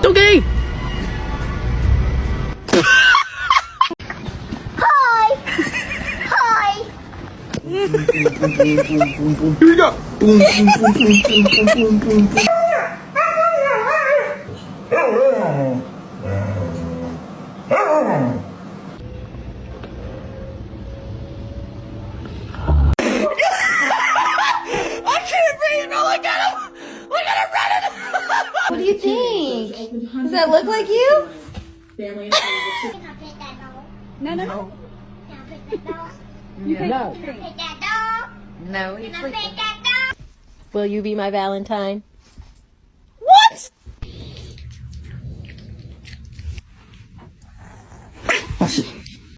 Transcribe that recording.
Donkey! Hi! Hi! Here we go! Boom, boom, boom, boom, boom, boom, boom, boom. I can't breathe, bro! Look at him! Look at him running! What do you think? Does that look like you? No, no, no. No. No, he's sleeping. Will you be my Valentine?